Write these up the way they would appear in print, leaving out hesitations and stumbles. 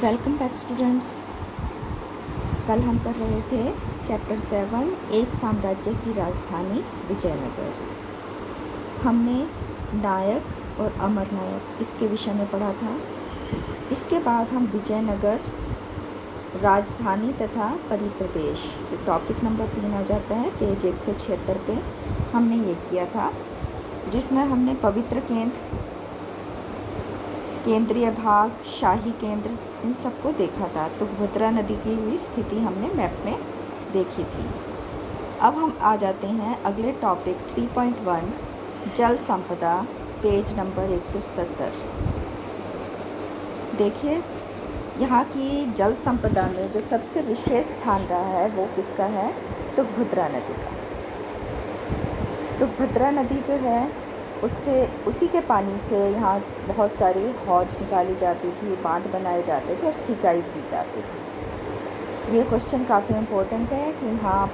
Welcome back students. कल हम कर रहे थे चैप्टर 7 एक साम्राज्य की राजधानी विजयनगर। हमने नायक और अमर नायक इसके विषय में पढ़ा था। इसके बाद हम विजयनगर राजधानी तथा परिप्रदेश टॉपिक नंबर 3 आ जाता है पेज 176 पे। हमने ये किया था जिसमें हमने पवित्र केंद्र, केंद्रीय भाग, शाही केंद्र इन सबको देखा था। तुंगभद्रा नदी की हुई स्थिति हमने मैप में देखी थी। अब हम आ जाते हैं अगले टॉपिक 3.1 जल संपदा पेज नंबर 177। देखिए यहाँ की जल संपदा में जो सबसे विशेष स्थान रहा है वो किसका है? तुंगभद्रा नदी का। तुंगभद्रा नदी जो है उसी के पानी से यहाँ बहुत सारी हौज निकाली जाती थी, बांध बनाए जाते थे और सिंचाई की जाती थी। ये क्वेश्चन काफ़ी इम्पोर्टेंट है कि यहाँ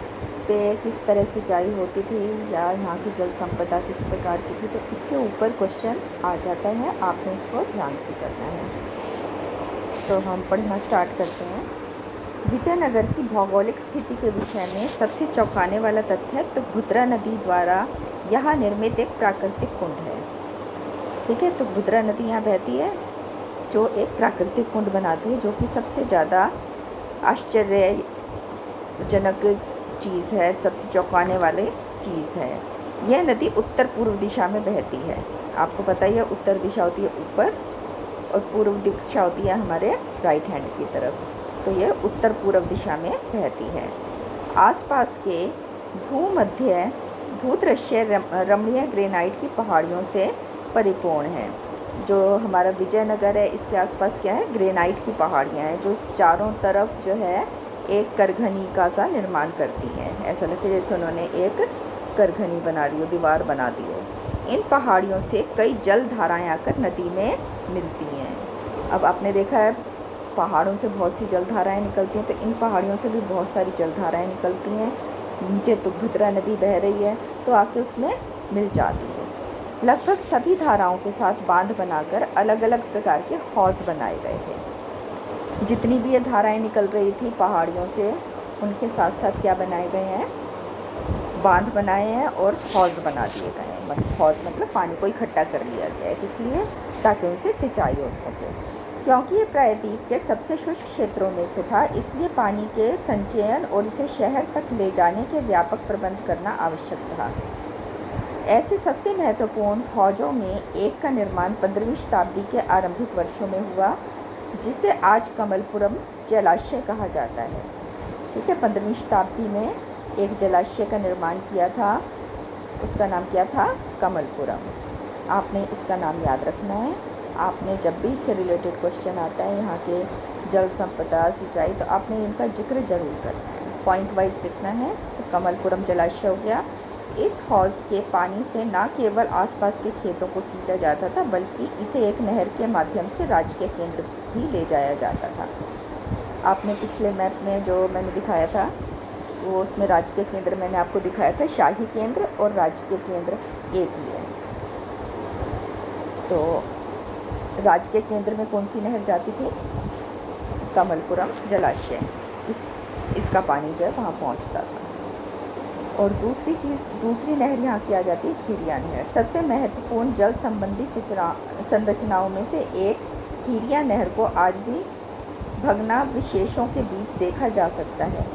पे किस तरह सिंचाई होती थी या यहाँ की जल संपदा किस प्रकार की थी, तो इसके ऊपर क्वेश्चन आ जाता है। आपने इसको ध्यान से करना है। तो हम पढ़ना स्टार्ट करते हैं। विजयनगर की भौगोलिक स्थिति के विषय में सबसे चौंकाने वाला तथ्य तुंगभद्रा नदी द्वारा यहाँ निर्मित एक प्राकृतिक कुंड है। ठीक है, तुंगभद्रा नदी यहाँ बहती है जो एक प्राकृतिक कुंड बनाती है, जो कि सबसे ज़्यादा आश्चर्यजनक चीज़ है, सबसे चौंकाने वाली चीज़ है। यह नदी उत्तर पूर्व दिशा में बहती है। आपको पता ही है उत्तर दिशा होती है ऊपर और पूर्व दिशा होती है हमारे राइट हैंड की तरफ। तो यह उत्तर पूर्व दिशा में बहती है। आसपास के भूदृश्य रमणीय ग्रेनाइट की पहाड़ियों से परिपूर्ण है। जो हमारा विजयनगर है इसके आसपास क्या है? ग्रेनाइट की पहाड़ियाँ हैं जो चारों तरफ जो है एक करघनी का सा निर्माण करती हैं। ऐसा लगता है जैसे उन्होंने एक करघनी बना ली हो, दीवार बना दी हो। इन पहाड़ियों से कई जल धाराएँ आकर नदी में मिलती हैं। अब आपने देखा है पहाड़ों से बहुत सी जलधाराएँ निकलती हैं, तो इन पहाड़ियों से भी बहुत सारी जलधाराएँ निकलती हैं। नीचे तुंगभद्रा नदी बह रही है तो आके उसमें मिल जाती है। लगभग सभी धाराओं के साथ बांध बनाकर अलग अलग प्रकार के हौज बनाए गए थे। जितनी भी ये धाराएँ निकल रही थी पहाड़ियों से, उनके साथ साथ क्या बनाए गए हैं? बांध बनाए हैं और हौज बना दिए गए हैं। मतलब हौज मतलब पानी को इकट्ठा कर लिया गया है, इसलिए ताकि उनसे सिंचाई हो सके। क्योंकि ये प्रायद्वीप के सबसे शुष्क क्षेत्रों में से था, इसलिए पानी के संचयन और इसे शहर तक ले जाने के व्यापक प्रबंध करना आवश्यक था। ऐसे सबसे महत्वपूर्ण हौजों में एक का निर्माण 15वीं शताब्दी के आरंभिक वर्षों में हुआ, जिसे आज कमलपुरम जलाशय कहा जाता है। ठीक है, 15वीं शताब्दी में एक जलाशय का निर्माण किया था, उसका नाम क्या था? कमलपुरम। आपने इसका नाम याद रखना है। आपने जब भी इससे रिलेटेड क्वेश्चन आता है यहाँ के जल संपदा, सिंचाई, तो आपने इनका जिक्र जरूर करना है, पॉइंट वाइज लिखना है। तो कमलपुरम जलाशय हो गया। इस हौज के पानी से न केवल आसपास के खेतों को सींचा जाता था, बल्कि इसे एक नहर के माध्यम से राजकीय केंद्र भी ले जाया जाता था। आपने पिछले मैप में जो मैंने दिखाया था वो उसमें राजकीय केंद्र मैंने आपको दिखाया था, शाही केंद्र और राजकीय केंद्र एक ही है। तो राजकीय केंद्र में कौन सी नहर जाती थी? कमलपुरम जलाशय। इसका पानी जो है वहाँ पहुँचता था। और दूसरी नहर यहाँ की आ जाती है हिरिया नहर। सबसे महत्वपूर्ण जल संबंधी संरचनाओं में से एक हिरिया नहर को आज भी भग्नावशेषों के बीच देखा जा सकता है।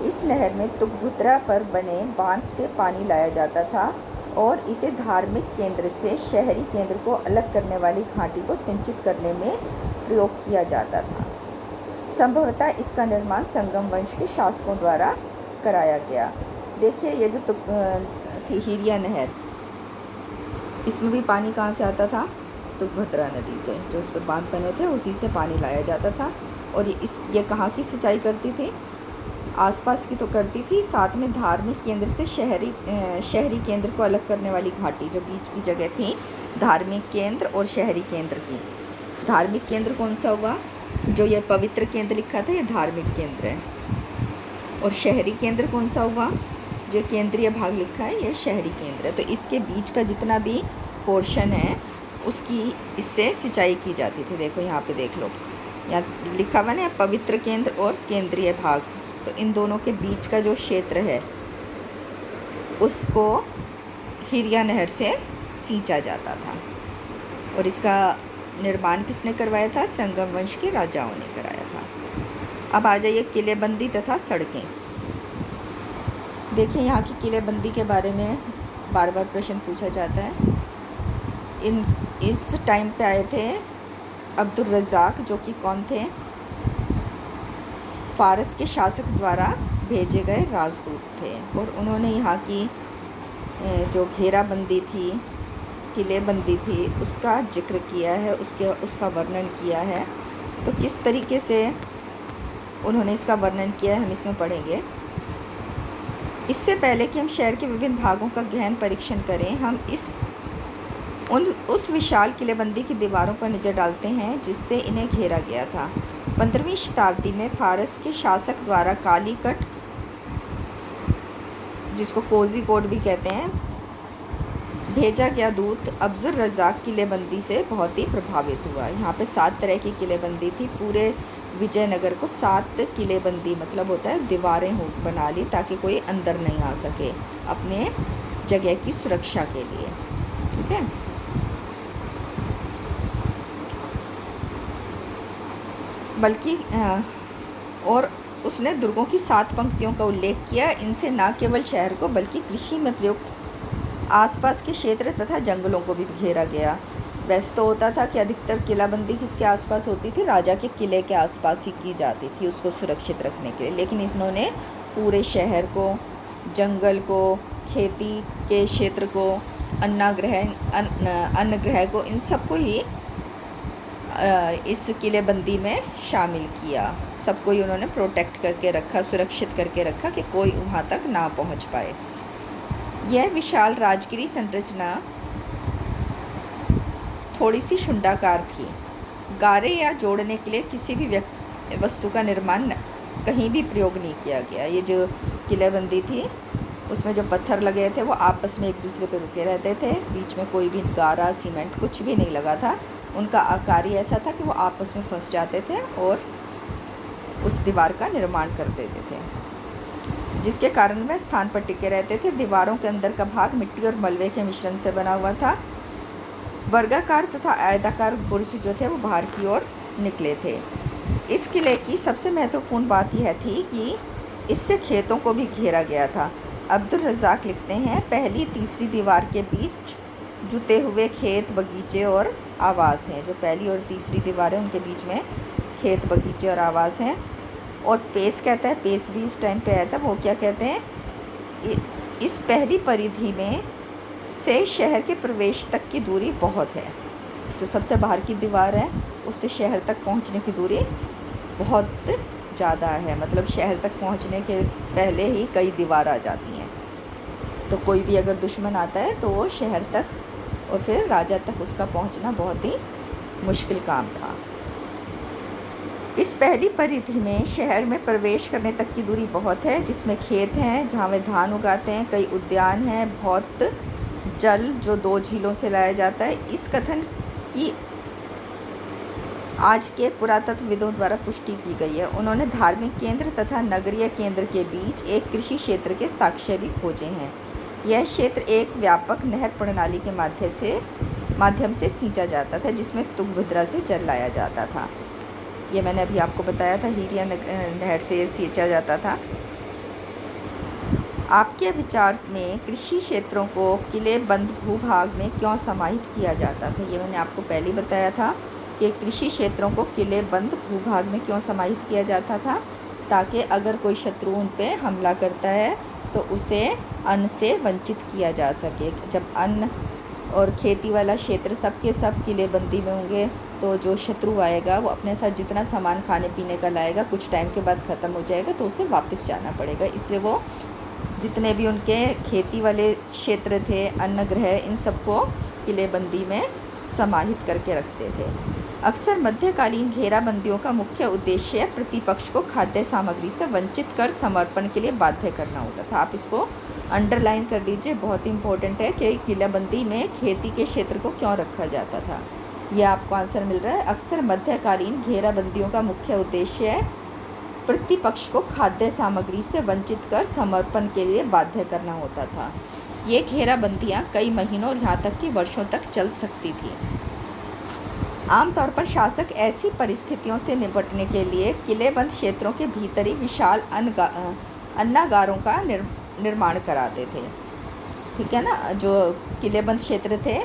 इस नहर में तुंगभद्रा पर बने बांध से पानी लाया जाता था और इसे धार्मिक केंद्र से शहरी केंद्र को अलग करने वाली घाटी को सिंचित करने में प्रयोग किया जाता था। संभवतः इसका निर्माण संगम वंश के शासकों द्वारा कराया गया। देखिए ये जो थी हिरिया नहर, इसमें भी पानी कहाँ से आता था? तुंगभद्रा नदी से। जो उस पर बांध बने थे उसी से पानी लाया जाता था। और ये कहाँ की सिंचाई करती थी? आसपास की तो करती थी, साथ में धार्मिक केंद्र से शहरी केंद्र को अलग करने वाली घाटी जो बीच की जगह थी, धार्मिक केंद्र और शहरी केंद्र की। धार्मिक केंद्र कौन सा हुआ? जो ये पवित्र केंद्र लिखा था ये धार्मिक केंद्र है। और शहरी केंद्र कौन सा हुआ? जो केंद्रीय भाग लिखा है ये शहरी केंद्र है। तो इसके बीच का जितना भी पोर्शन है उसकी इससे सिंचाई की जाती थी। देखो यहाँ पे देख लो, यहाँ लिखा हुआ ना पवित्र केंद्र और केंद्रीय भाग, तो इन दोनों के बीच का जो क्षेत्र है उसको हिरिया नहर से सींचा जाता था। और इसका निर्माण किसने करवाया था? संगम वंश के राजाओं ने कराया था। अब आ जाइए किलेबंदी तथा सड़कें। देखिए यहाँ की किलेबंदी के बारे में बार बार प्रश्न पूछा जाता है। इस टाइम पे आए थे अब्दुल रज़ाक, जो कि कौन थे? फ़ारस के शासक द्वारा भेजे गए राजदूत थे। और उन्होंने यहाँ की जो घेराबंदी थी, किलेबंदी थी, उसका जिक्र किया है, उसका वर्णन किया है। तो किस तरीके से उन्होंने इसका वर्णन किया है हम इसमें पढ़ेंगे। इससे पहले कि हम शहर के विभिन्न भागों का गहन परीक्षण करें, हम उस विशाल किलेबंदी की दीवारों पर नज़र डालते हैं जिससे इन्हें घेरा गया था। 15वीं शताब्दी में फ़ारस के शासक द्वारा कालीकट, जिसको कोज़ीकोड भी कहते हैं, भेजा गया दूत अब्दुल रज़ाक किलेबंदी से बहुत ही प्रभावित हुआ। यहाँ पे 7 तरह की किलेबंदी थी। पूरे विजयनगर को 7 किलेबंदी मतलब होता है दीवारें बना ली ताकि कोई अंदर नहीं आ सके अपने जगह की सुरक्षा के लिए। ठीक है। बल्कि और उसने दुर्गों की 7 पंक्तियों का उल्लेख किया। इनसे न केवल शहर को बल्कि कृषि में प्रयुक्त आसपास के क्षेत्र तथा जंगलों को भी घेरा गया। वैसे तो होता था कि अधिकतर किलाबंदी किसके आसपास होती थी? राजा के किले के आसपास ही की जाती थी उसको सुरक्षित रखने के लिए। लेकिन इन्होंने पूरे शहर को, जंगल को, खेती के क्षेत्र को, अन्नगृह को, इन सबको ही इस किलेबंदी में शामिल किया। सबको ही उन्होंने प्रोटेक्ट करके रखा, सुरक्षित करके रखा कि कोई वहाँ तक ना पहुँच पाए। यह विशाल राजगिरी संरचना थोड़ी सी शुंडाकार थी। गारे या जोड़ने के लिए किसी भी वस्तु का निर्माण कहीं भी प्रयोग नहीं किया गया। ये जो किलेबंदी थी उसमें जो पत्थर लगे थे वो आपस में एक दूसरे पर रुके रहते थे। बीच में कोई भी गारा, सीमेंट कुछ भी नहीं लगा था। उनका आकार ही ऐसा था कि वो आपस में फंस जाते थे और उस दीवार का निर्माण कर देते थे, जिसके कारण वह स्थान पर टिके रहते थे। दीवारों के अंदर का भाग मिट्टी और मलबे के मिश्रण से बना हुआ था। वर्गाकार तथा आयताकार बुर्ज जो थे वो बाहर की ओर निकले थे। इस किले की सबसे महत्वपूर्ण बात यह थी कि इससे खेतों को भी घेरा गया था। अब्दुल रज़ाक लिखते हैं, पहली तीसरी दीवार के बीच जुते हुए खेत, बगीचे और आवास हैं। जो पहली और तीसरी दीवार है उनके बीच में खेत, बगीचे और आवास हैं। और पेस कहता है, पेस भी इस टाइम पे आया था। वो क्या कहते हैं, इस पहली परिधि में से शहर के प्रवेश तक की दूरी बहुत है। जो सबसे बाहर की दीवार है उससे शहर तक पहुंचने की दूरी बहुत ज़्यादा है। मतलब शहर तक पहुंचने के पहले ही कई दीवार आ जाती हैं। तो कोई भी अगर दुश्मन आता है तो वो शहर तक और फिर राजा तक उसका पहुंचना बहुत ही मुश्किल काम था। इस पहली परिधि में शहर में प्रवेश करने तक की दूरी बहुत है, जिसमें खेत हैं जहाँ वे धान उगाते हैं, कई उद्यान हैं, बहुत जल जो 2 झीलों से लाया जाता है। इस कथन की आज के पुरातत्वविदों द्वारा पुष्टि की गई है। उन्होंने धार्मिक केंद्र तथा नगरीय केंद्र के बीच एक कृषि क्षेत्र के साक्ष्य भी खोजे हैं। यह क्षेत्र एक व्यापक नहर प्रणाली के माध्यम से सींचा जाता था, जिसमें तुंगभद्रा से जल लाया जाता था। ये मैंने अभी आपको बताया था, हिरिया नहर से सींचा जाता था। आपके विचार में कृषि क्षेत्रों को किलेबंद भूभाग में क्यों समाहित किया जाता था? ये मैंने आपको पहले ही बताया था कि कृषि क्षेत्रों को किलेबंद भूभाग में क्यों समाहित किया जाता था, ताकि अगर कोई शत्रु उन पे हमला करता है तो उसे अन्न से वंचित किया जा सके। जब अन्न और खेती वाला क्षेत्र सब के सब किलेबंदी में होंगे तो जो शत्रु आएगा वो अपने साथ जितना सामान खाने पीने का लाएगा कुछ टाइम के बाद ख़त्म हो जाएगा, तो उसे वापस जाना पड़ेगा। इसलिए वो जितने भी उनके खेती वाले क्षेत्र थे, अन्नगृह, इन सबको किलेबंदी में समाहित करके रखते थे। अक्सर मध्यकालीन घेराबंदियों का मुख्य उद्देश्य प्रतिपक्ष को खाद्य सामग्री से वंचित कर समर्पण के लिए बाध्य करना होता था। आप इसको अंडरलाइन कर लीजिए, बहुत ही इम्पोर्टेंट है कि किलेबंदी में खेती के क्षेत्र को क्यों रखा जाता था। ये आपको आंसर मिल रहा है। अक्सर मध्यकालीन घेराबंदियों का मुख्य उद्देश्य प्रतिपक्ष को खाद्य सामग्री से वंचित कर समर्पण के लिए बाध्य करना होता था। ये घेराबंदियां कई महीनों और यहाँ तक कि वर्षों तक चल सकती थी। आमतौर पर शासक ऐसी परिस्थितियों से निपटने के लिए किलेबंद क्षेत्रों के भीतर ही विशाल अन्नागारों का निर्माण कराते थे। ठीक है ना, जो किलेबंद क्षेत्र थे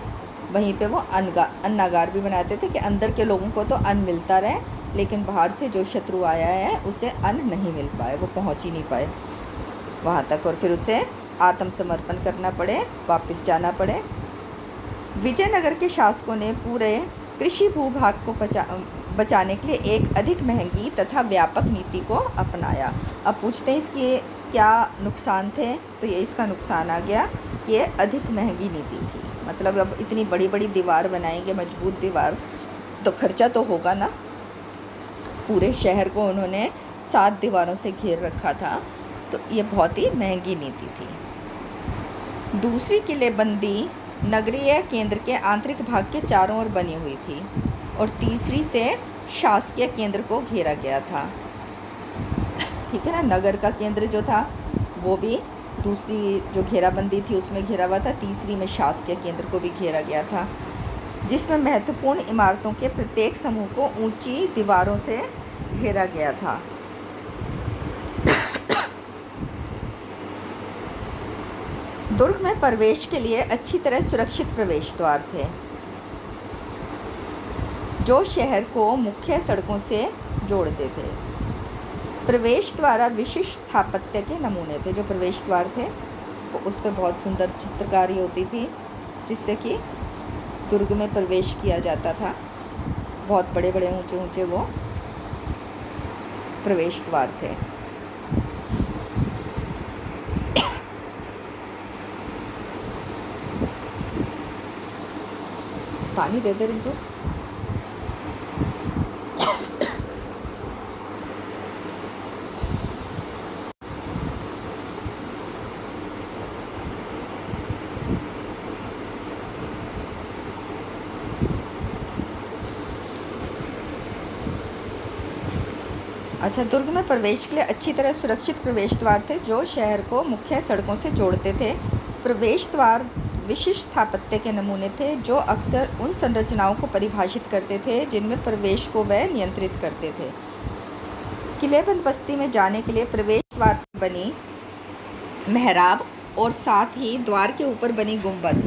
वहीं पे वो अन्नागार भी बनाते थे कि अंदर के लोगों को तो अन्न मिलता रहे, लेकिन बाहर से जो शत्रु आया है उसे अन्न नहीं मिल पाए, वो पहुंच ही नहीं पाए वहाँ तक, और फिर उसे आत्मसमर्पण करना पड़े, वापस जाना पड़े। विजयनगर के शासकों ने पूरे कृषि भूभाग को बचाने के लिए एक अधिक महंगी तथा व्यापक नीति को अपनाया। अब पूछते हैं इसके क्या नुकसान थे, तो ये इसका नुकसान आ गया कि ये अधिक महंगी नीति थी। मतलब अब इतनी बड़ी बड़ी दीवार बनाएंगे, मजबूत दीवार, तो खर्चा तो होगा ना। पूरे शहर को उन्होंने 7 दीवारों से घेर रखा था, तो ये बहुत ही महंगी नीति थी। दूसरी किलेबंदी नगरीय केंद्र के आंतरिक भाग के चारों ओर बनी हुई थी, और तीसरी से शासकीय केंद्र को घेरा गया था। ठीक है ना, नगर का केंद्र जो था वो भी दूसरी जो घेराबंदी थी उसमें घेरा हुआ था, तीसरी में शासकीय केंद्र को भी घेरा गया था, जिसमें महत्वपूर्ण इमारतों के प्रत्येक समूह को ऊंची दीवारों से घेरा गया था। दुर्ग में प्रवेश के लिए अच्छी तरह सुरक्षित प्रवेश द्वार थे, जो शहर को मुख्य सड़कों से जोड़ते थे। प्रवेश द्वार विशिष्ट स्थापत्य के नमूने थे। जो प्रवेश द्वार थे वो उस पर बहुत सुंदर चित्रकारी होती थी, जिससे कि दुर्ग में प्रवेश किया जाता था। बहुत बड़े बड़े ऊंचे ऊंचे वो प्रवेश द्वार थे। पानी दे दे इनको। अच्छा, दुर्ग में प्रवेश के लिए अच्छी तरह सुरक्षित प्रवेश द्वार थे, जो शहर को मुख्य सड़कों से जोड़ते थे। प्रवेश द्वार विशिष्ट स्थापत्य के नमूने थे, जो अक्सर उन संरचनाओं को परिभाषित करते थे जिनमें प्रवेश को वह नियंत्रित करते थे। किलेबंद बस्ती में जाने के लिए प्रवेश द्वार पर बनी मेहराब और साथ ही द्वार के ऊपर बनी गुंबद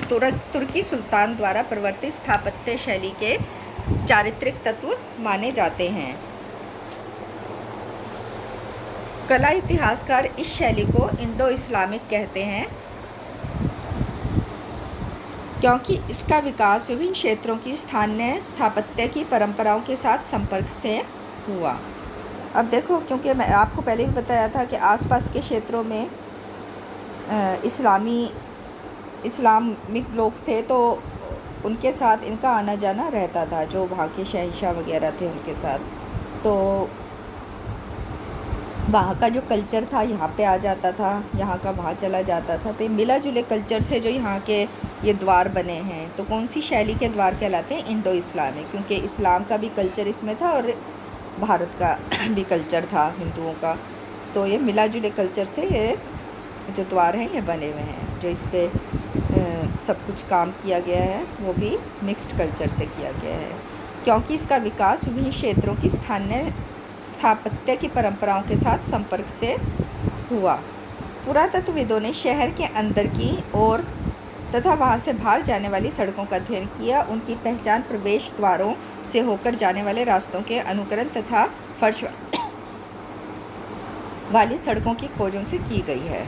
तुर्की सुल्तान द्वारा प्रवर्तित स्थापत्य शैली के चारित्रिक तत्व माने जाते हैं। कला इतिहासकार इस शैली को इंडो इस्लामिक कहते हैं, क्योंकि इसका विकास विभिन्न क्षेत्रों की स्थानीय स्थापत्य की परंपराओं के साथ संपर्क से हुआ। अब देखो, क्योंकि मैं आपको पहले भी बताया था कि आसपास के क्षेत्रों में इस्लामिक लोग थे, तो उनके साथ इनका आना जाना रहता था, जो वहाँ के शहंशाह वगैरह थे उनके साथ। तो वहाँ का जो कल्चर था यहाँ पे आ जाता था, यहाँ का वहाँ चला जाता था। तो ये मिला जुले कल्चर से जो यहाँ के ये द्वार बने हैं, तो कौन सी शैली के द्वार कहलाते हैं? इंडो इस्लामिक, क्योंकि इस्लाम का भी कल्चर इसमें था और भारत का भी कल्चर था, हिंदुओं का। तो ये मिला जुले कल्चर से ये जो द्वार हैं ये बने हुए हैं। जो इस पर सब कुछ काम किया गया है वो भी मिक्स्ड कल्चर से किया गया है, क्योंकि इसका विकास विभिन्न क्षेत्रों की स्थानीय स्थापत्य की परंपराओं के साथ संपर्क से हुआ। पुरातत्वविदों ने शहर के अंदर की ओर तथा वहां से बाहर जाने वाली सड़कों का अध्ययन किया। उनकी पहचान प्रवेश द्वारों से होकर जाने वाले रास्तों के अनुकरण तथा फर्श वाली सड़कों की खोजों से की गई है।